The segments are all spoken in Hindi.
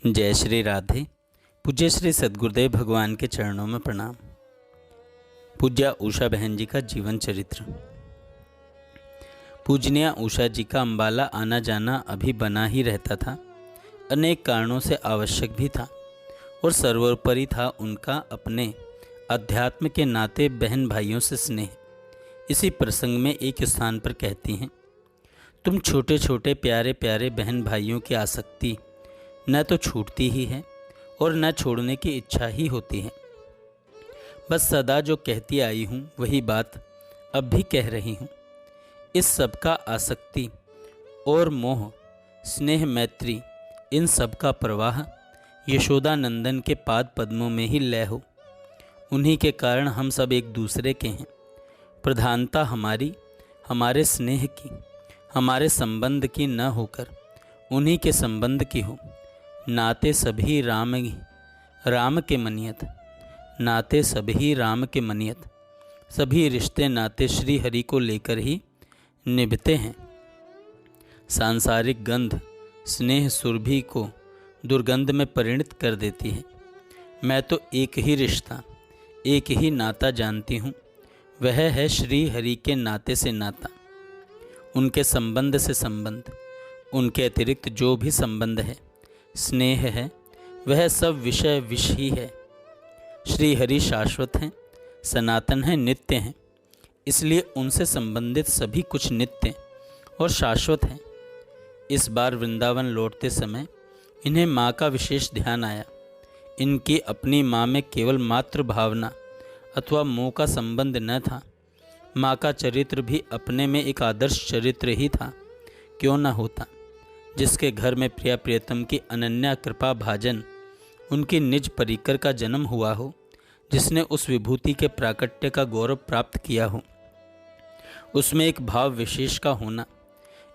जय श्री राधे। पूज्य श्री सद्गुरुदेव भगवान के चरणों में प्रणाम। पूज्या उषा बहन जी का जीवन चरित्र। पूजनीय उषा जी का अंबाला आना जाना अभी बना ही रहता था, अनेक कारणों से आवश्यक भी था और सर्वोपरि था उनका अपने अध्यात्म के नाते बहन भाइयों से स्नेह। इसी प्रसंग में एक स्थान पर कहती हैं, तुम छोटे छोटे प्यारे प्यारे बहन भाइयों की आसक्ति न तो छूटती ही है और न छोड़ने की इच्छा ही होती है। बस सदा जो कहती आई हूँ वही बात अब भी कह रही हूँ। इस सब का आसक्ति और मोह, स्नेह, मैत्री, इन सब का प्रवाह यशोदा नंदन के पाद पद्मों में ही लय हो। उन्हीं के कारण हम सब एक दूसरे के हैं। प्रधानता हमारी, हमारे स्नेह की, हमारे संबंध की न होकर उन्हीं के संबंध की हो। नाते सभी राम के मनियत, नाते सभी राम के मनियत। सभी रिश्ते नाते श्री हरि को लेकर ही निभते हैं। सांसारिक गंध स्नेह सुरभि को दुर्गंध में परिणत कर देती है। मैं तो एक ही रिश्ता, एक ही नाता जानती हूँ, वह है श्री हरि के नाते से नाता। उनके संबंध से संबंध, उनके अतिरिक्त जो भी संबंध है, स्नेह है, वह सब विषय विष ही है। श्री हरि शाश्वत हैं, सनातन हैं, नित्य हैं, इसलिए उनसे संबंधित सभी कुछ नित्य और शाश्वत हैं। इस बार वृंदावन लौटते समय इन्हें माँ का विशेष ध्यान आया। इनकी अपनी माँ में केवल मातृ भावना अथवा मोह का संबंध न था। माँ का चरित्र भी अपने में एक आदर्श चरित्र ही था। क्यों न होता, जिसके घर में प्रिया प्रियतम की अनन्या कृपा भाजन उनकी निज परिकर का जन्म हुआ हो, जिसने उस विभूति के प्राकट्य का गौरव प्राप्त किया हो, उसमें एक भाव विशेष का होना,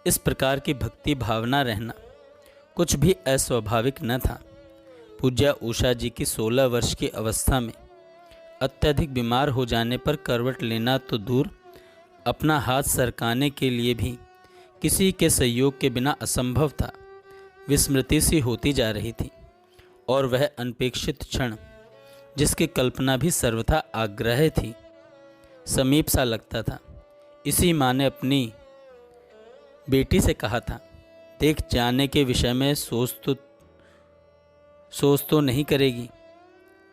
इस प्रकार की भक्ति भावना रहना कुछ भी अस्वाभाविक न था। पूज्या उषा जी की 16 वर्ष की अवस्था में अत्यधिक बीमार हो जाने पर करवट लेना तो दूर, अपना हाथ सरकाने के लिए भी किसी के सहयोग के बिना असंभव था। विस्मृति सी होती जा रही थी और वह अनपेक्षित क्षण, जिसकी कल्पना भी सर्वथा आग्रह थी, समीप सा लगता था। इसी माँ ने अपनी बेटी से कहा था, देख, जाने के विषय में सोच तो नहीं करेगी,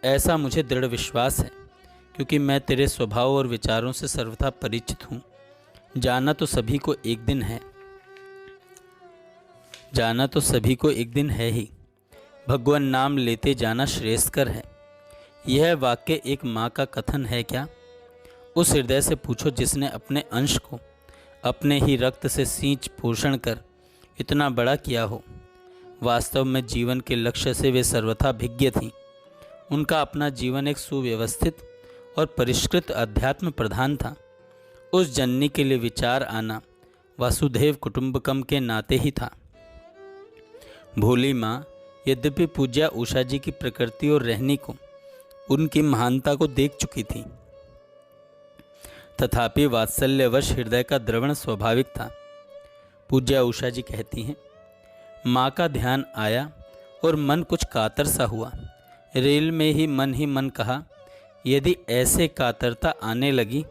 ऐसा मुझे दृढ़ विश्वास है, क्योंकि मैं तेरे स्वभाव और विचारों से सर्वथा परिचित हूँ। जाना तो सभी को एक दिन है, जाना तो सभी को एक दिन है ही। भगवान नाम लेते जाना श्रेयस्कर है। यह वाक्य एक माँ का कथन है क्या? उस हृदय से पूछो जिसने अपने अंश को अपने ही रक्त से सींच पोषण कर इतना बड़ा किया हो। वास्तव में जीवन के लक्ष्य से वे सर्वथा भिज्ञ थीं। उनका अपना जीवन एक सुव्यवस्थित और परिष्कृत अध्यात्म प्रधान था। उस जननी के लिए विचार आना वासुदेव कुटुंबकम के नाते ही था। भोली माँ यद्यपि पूज्या उषा जी की प्रकृति और रहनी को, उनकी महानता को देख चुकी थी, तथापि वात्सल्यवश हृदय का द्रवण स्वाभाविक था। पूज्या उषा जी कहती हैं, माँ का ध्यान आया और मन कुछ कातर सा हुआ। रेल में ही मन कहा, यदि ऐसे कातरता आने लगी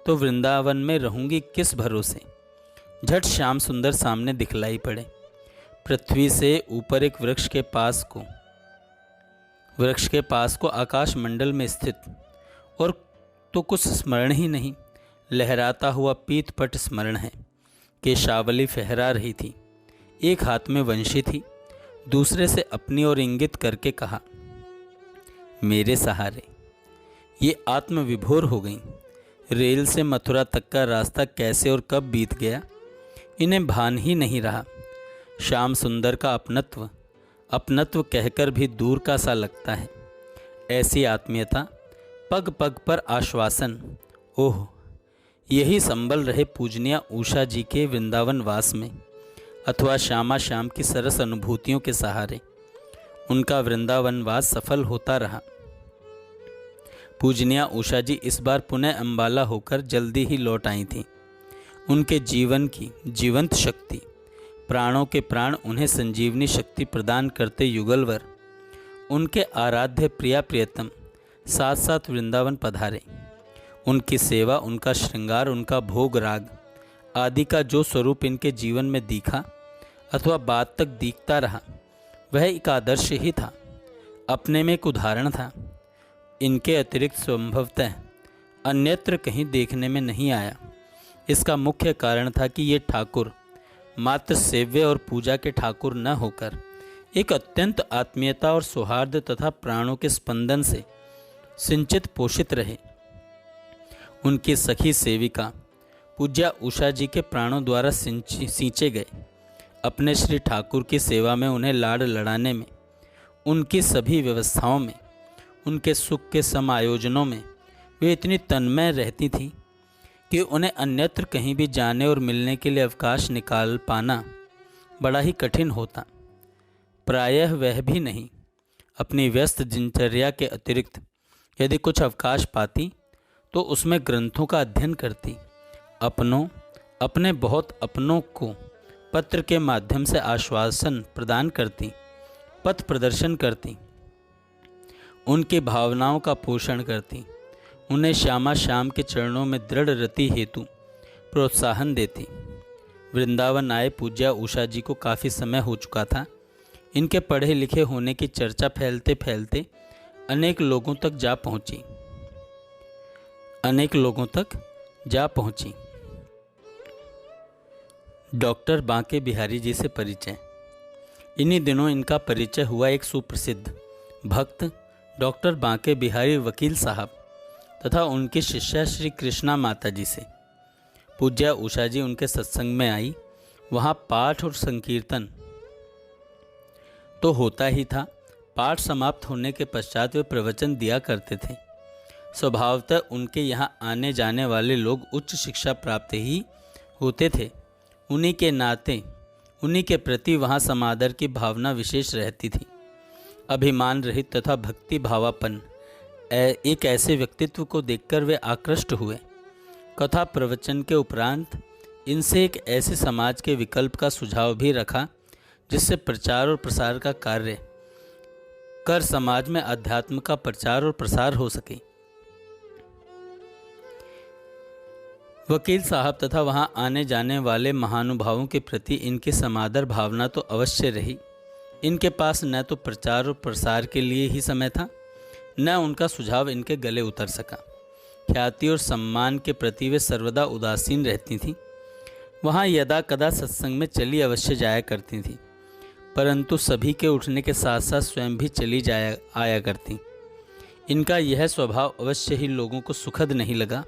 तो वृंदावन में रहूंगी किस भरोसे। झट श्याम सुंदर सामने दिखलाई पड़े। पृथ्वी से ऊपर एक वृक्ष के पास को आकाश मंडल में स्थित, और तो कुछ स्मरण ही नहीं, लहराता हुआ पीतपट स्मरण है। केशावली फहरा रही थी। एक हाथ में वंशी थी, दूसरे से अपनी ओर इंगित करके कहा, मेरे सहारे। ये आत्मविभोर हो गई। रेल से मथुरा तक का रास्ता कैसे और कब बीत गया, इन्हें भान ही नहीं रहा। श्याम सुंदर का अपनत्व कहकर भी दूर का सा लगता है। ऐसी आत्मीयता, पग पग पर आश्वासन, ओह, यही संबल रहे पूजनीय उषा जी के वृंदावन वास में, अथवा श्यामा श्याम की सरस अनुभूतियों के सहारे उनका वृंदावन वास सफल होता रहा। पूजनीय उषा जी इस बार पुनः अंबाला होकर जल्दी ही लौट आई थीं। उनके जीवन की जीवंत शक्ति, प्राणों के प्राण उन्हें संजीवनी शक्ति प्रदान करते युगलवर उनके आराध्य प्रिया प्रियतम साथ साथ वृंदावन पधारे। उनकी सेवा, उनका श्रृंगार, उनका भोग राग आदि का जो स्वरूप इनके जीवन में दिखा अथवा बाद तक दिखता रहा, वह एक आदर्श ही था, अपने में एक उदाहरण था। इनके अतिरिक्त संभवतः अन्यत्र कहीं देखने में नहीं आया। इसका मुख्य कारण था कि ये ठाकुर मात्र सेव्य और पूजा के ठाकुर न होकर एक अत्यंत आत्मीयता और सौहार्द तथा प्राणों के स्पंदन से सिंचित पोषित रहे। उनकी सखी सेविका पूज्या उषा जी के प्राणों द्वारा सींचे गए। अपने श्री ठाकुर की सेवा में, उन्हें लाड़ लड़ाने में, उनकी सभी व्यवस्थाओं में, उनके सुख के समायोजनों में वे इतनी तन्मय रहती थीं कि उन्हें अन्यत्र कहीं भी जाने और मिलने के लिए अवकाश निकाल पाना बड़ा ही कठिन होता। प्रायः वह भी नहीं। अपनी व्यस्त दिनचर्या के अतिरिक्त यदि कुछ अवकाश पाती तो उसमें ग्रंथों का अध्ययन करती, अपने बहुत अपनों को पत्र के माध्यम से आश्वासन प्रदान करती, पथ प्रदर्शन करती, उनकी भावनाओं का पोषण करती, उन्हें श्यामा श्याम के चरणों में दृढ़ रति हेतु प्रोत्साहन देती। वृंदावन आए पूज्या उषा जी को काफ़ी समय हो चुका था। इनके पढ़े लिखे होने की चर्चा फैलते फैलते अनेक लोगों तक जा पहुंची। डॉक्टर बांके बिहारी जी से परिचय। इन्हीं दिनों इनका परिचय हुआ एक सुप्रसिद्ध भक्त डॉक्टर बांके बिहारी वकील साहब तथा उनकी शिष्या श्री कृष्णा माता जी से। पूज्या उषा जी उनके सत्संग में आई। वहाँ पाठ और संकीर्तन तो होता ही था। पाठ समाप्त होने के पश्चात वे प्रवचन दिया करते थे। स्वभावतः उनके यहाँ आने जाने वाले लोग उच्च शिक्षा प्राप्त ही होते थे। उन्हीं के नाते उन्हीं के प्रति वहाँ समादर की भावना विशेष रहती थी। अभिमान रहित तथा भक्ति भावापन्न एक ऐसे व्यक्तित्व को देखकर वे आकृष्ट हुए। कथा प्रवचन के उपरांत इनसे एक ऐसे समाज के विकल्प का सुझाव भी रखा जिससे प्रचार और प्रसार का कार्य कर समाज में अध्यात्म का प्रचार और प्रसार हो सके। वकील साहब तथा वहां आने जाने वाले महानुभावों के प्रति इनकी समादर भावना तो अवश्य रही। इनके पास न तो प्रचार और प्रसार के लिए ही समय था, न उनका सुझाव इनके गले उतर सका। ख्याति और सम्मान के प्रति वे सर्वदा उदासीन रहती थीं। वहाँ यदा कदा सत्संग में चली अवश्य जाया करती थीं, परंतु सभी के उठने के साथ साथ स्वयं भी चली आया करती। इनका यह स्वभाव अवश्य ही लोगों को सुखद नहीं लगा,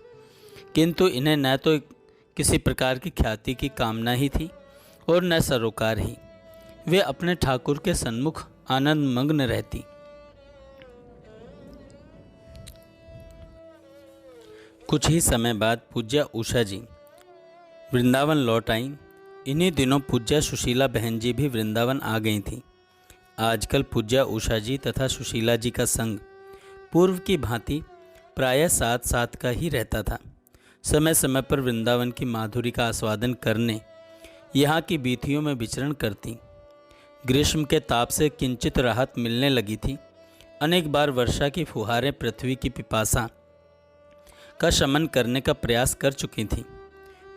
किंतु इन्हें न तो किसी प्रकार की ख्याति की कामना ही थी और न सरोकार ही। वे अपने ठाकुर के सन्मुख आनंद मग्न रहती। कुछ ही समय बाद पूज्या उषा जी वृंदावन लौट आईं। इन्हीं दिनों पूज्या सुशीला बहन जी भी वृंदावन आ गई थीं। आजकल पूज्या उषा जी तथा सुशीला जी का संग पूर्व की भांति प्रायः साथ साथ का ही रहता था। समय समय पर वृंदावन की माधुरी का आस्वादन करने यहाँ की बीथियों में विचरण करती। ग्रीष्म के ताप से किंचित राहत मिलने लगी थी। अनेक बार वर्षा की फुहारें पृथ्वी की पिपासा का शमन करने का प्रयास कर चुकी थीं।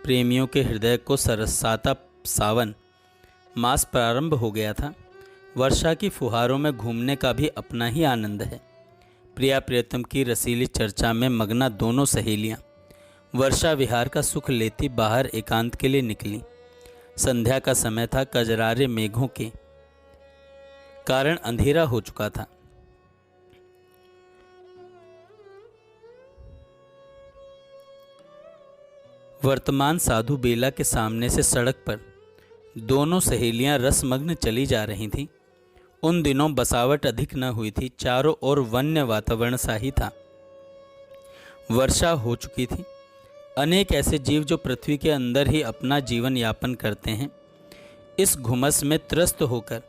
प्रेमियों के हृदय को सरसाता सावन मास प्रारंभ हो गया था। वर्षा की फुहारों में घूमने का भी अपना ही आनंद है। प्रिया प्रियतम की रसीली चर्चा में मग्ना दोनों सहेलियां वर्षा विहार का सुख लेती बाहर एकांत के लिए निकली। संध्या का समय था। कजरारे मेघों के कारण अंधेरा हो चुका था। वर्तमान साधु बेला के सामने से सड़क पर दोनों सहेलियां रसमग्न चली जा रही थीं। उन दिनों बसावट अधिक न हुई थी। चारों ओर वन्य वातावरण सा ही था। वर्षा हो चुकी थी। अनेक ऐसे जीव जो पृथ्वी के अंदर ही अपना जीवन यापन करते हैं, इस घुमस में त्रस्त होकर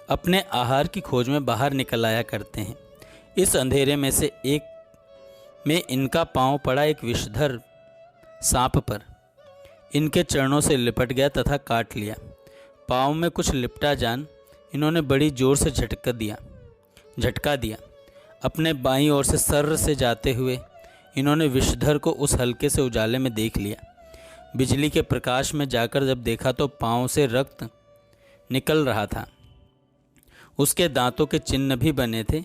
अपने आहार की खोज में बाहर निकल आया करते हैं। इस अंधेरे में से एक में इनका पांव पड़ा एक विषधर सांप पर। इनके चरणों से लिपट गया तथा काट लिया। पाँव में कुछ लिपटा जान इन्होंने बड़ी जोर से झटका दिया। झटका दिया। अपने बाईं ओर से सर्र से जाते हुए इन्होंने विषधर को उस हल्के से उजाले में देख लिया। बिजली के प्रकाश में जाकर जब देखा तो पाँव से रक्त निकल रहा था। उसके दांतों के चिन्ह भी बने थे।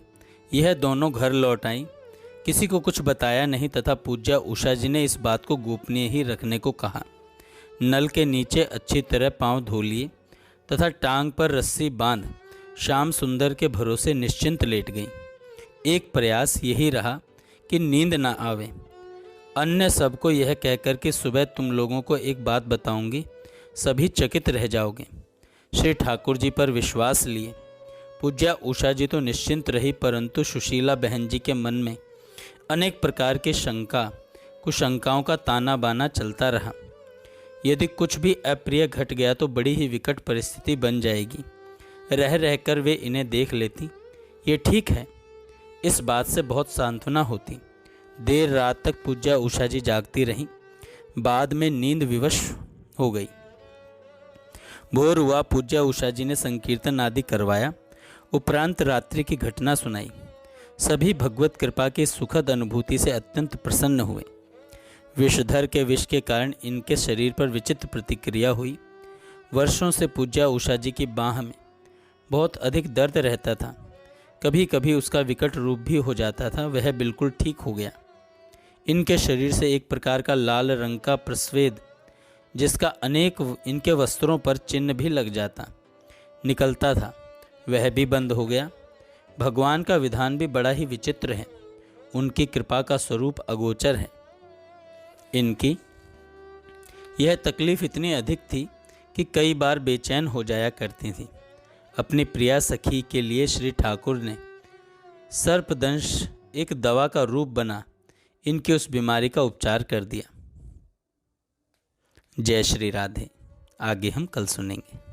यह दोनों घर लौट आई। किसी को कुछ बताया नहीं तथा पूज्या उषा जी ने इस बात को गोपनीय ही रखने को कहा। नल के नीचे अच्छी तरह पांव धो लिए तथा टांग पर रस्सी बांध श्याम सुंदर के भरोसे निश्चिंत लेट गई। एक प्रयास यही रहा कि नींद न आवे। अन्य सबको यह कहकर कि सुबह तुम लोगों को एक बात बताऊंगी, सभी चकित रह जाओगे। श्री ठाकुर जी पर विश्वास लिए पूज्या उषा जी तो निश्चिंत रही, परंतु सुशीला बहन जी के मन में अनेक प्रकार की शंका कुशंकाओं का ताना बाना चलता रहा। यदि कुछ भी अप्रिय घट गया तो बड़ी ही विकट परिस्थिति बन जाएगी। रह रहकर वे इन्हें देख लेती, ये ठीक है। इस बात से बहुत सांत्वना होती। देर रात तक पूज्या उषा जी जागती रहीं। बाद में नींद विवश हो गई। भोर हुआ। पूज्या उषा जी ने संकीर्तन आदि करवाया, उपरांत रात्रि की घटना सुनाई। सभी भगवत कृपा की सुखद अनुभूति से अत्यंत प्रसन्न हुए। विषधर के विष के कारण इनके शरीर पर विचित्र प्रतिक्रिया हुई। वर्षों से पूज्या उषा जी की बाह में बहुत अधिक दर्द रहता था। कभी कभी उसका विकट रूप भी हो जाता था। वह बिल्कुल ठीक हो गया। इनके शरीर से एक प्रकार का लाल रंग का प्रस्वेद, जिसका अनेक इनके वस्त्रों पर चिन्ह भी लग जाता, निकलता था, वह भी बंद हो गया। भगवान का विधान भी बड़ा ही विचित्र है। उनकी कृपा का स्वरूप अगोचर है। इनकी यह तकलीफ इतनी अधिक थी कि कई बार बेचैन हो जाया करती थी। अपनी प्रिया सखी के लिए श्री ठाकुर ने सर्पदंश एक दवा का रूप बना इनकी उस बीमारी का उपचार कर दिया। जय श्री राधे। आगे हम कल सुनेंगे।